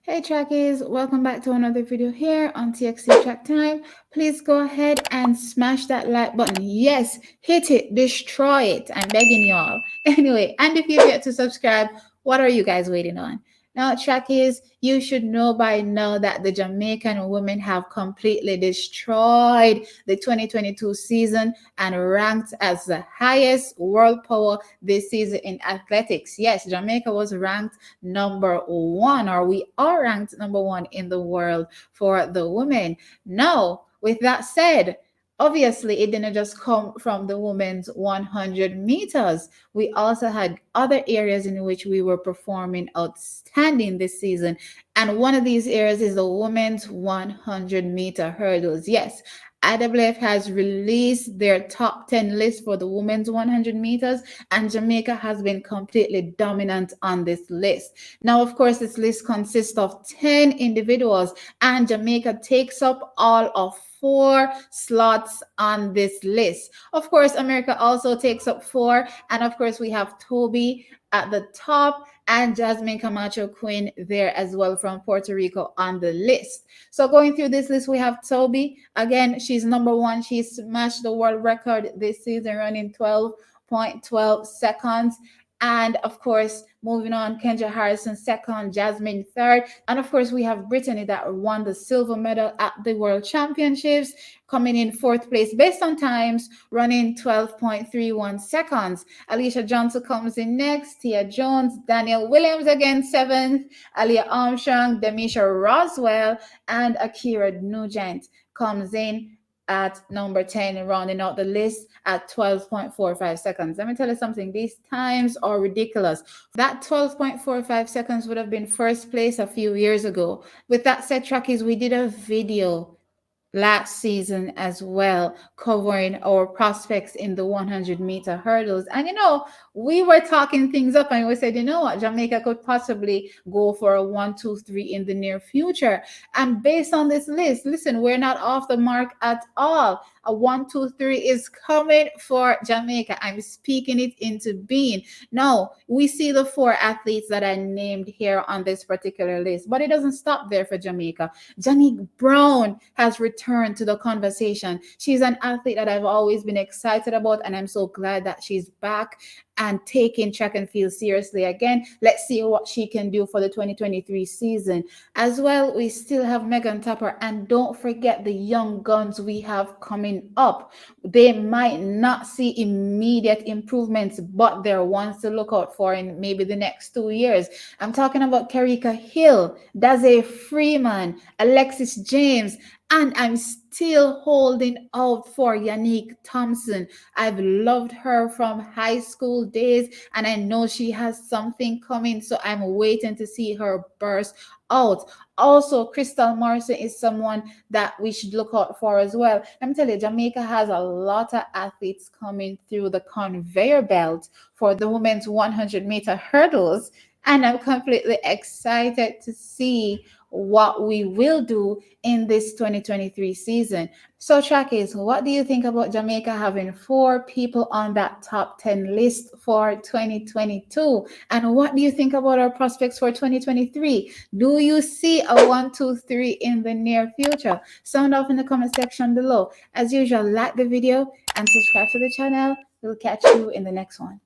Hey trackies, welcome back to another video here on TXT Track Time. Please go ahead and smash that like button. Yes, hit it, destroy it. I'm begging y'all. Anyway, and if you've yet to subscribe, what are you guys waiting on? Now, trackies, you should know by now that the Jamaican women have completely destroyed the 2022 season and ranked as the highest world power this season in athletics. Yes, Jamaica was ranked number one, or we are ranked number one in the world for the women. Now, with that said, obviously it didn't just come from the women's 100 meters. We also had other areas in which we were performing outstanding this season. And one of these areas is the women's 100-meter hurdles. Yes, IWF has released their top 10 list for the women's 100 meters, and Jamaica has been completely dominant on this list. Now, of course, this list consists of 10 individuals, and Jamaica takes up all of 4 slots on this list. Of course, America also takes up 4, and of course, we have Toby at the top and Jasmine Camacho Quinn there as well from Puerto Rico on the list. So going through this list, we have Toby. Again, she's number one. She smashed the world record this season, running 12.12 seconds. And of course, moving on, Kendra Harrison second, Jasmine third. And of course, we have Brittany that won the silver medal at the World Championships, coming in fourth place based on times, running 12.31 seconds. Alicia Johnson comes in next, Tia Jones, Daniel Williams again seventh, Alia Armstrong, Demisha Roswell, and Akira Nugent comes in at number 10, rounding out the list at 12.45 seconds. Let me tell you something, these times are ridiculous. That 12.45 seconds would have been first place a few years ago. With that said, trackies, we did a video last season as well, covering our prospects in the 100-meter hurdles. And we were talking things up and we said, you know what, Jamaica could possibly go for a 1, 2, 3 in the near future. And based on this list, listen, we're not off the mark at all. A 1, 2, 3 is coming for Jamaica. I'm speaking it into being. Now, we see the 4 athletes that I named here on this particular list, but it doesn't stop there for Jamaica. Janique Brown has returned to the conversation. She's an athlete that I've always been excited about, and I'm so glad that she's back and taking track and field seriously again. Let's see what she can do for the 2023 season. As well, we still have Megan Tapper, and don't forget the young guns we have coming up. They might not see immediate improvements, but they're ones to look out for in maybe the next 2 years. I'm talking about Karika Hill, Daze Freeman, Alexis James, and I'm still holding out for Yannick Thompson. I've loved her from high school days, and I know she has something coming, so I'm waiting to see her burst out. Also, Crystal Morrison is someone that we should look out for as well. Let me tell you, Jamaica has a lot of athletes coming through the conveyor belt for the women's 100-meter hurdles, and I'm completely excited to see what we will do in this 2023 season. So, trackies, what do you think about Jamaica having 4 people on that top 10 list for 2022? And what do you think about our prospects for 2023? Do you see a 1, 2, 3 in the near future? Sound off in the comment section below. As usual, like the video and subscribe to the channel. We'll catch you in the next one.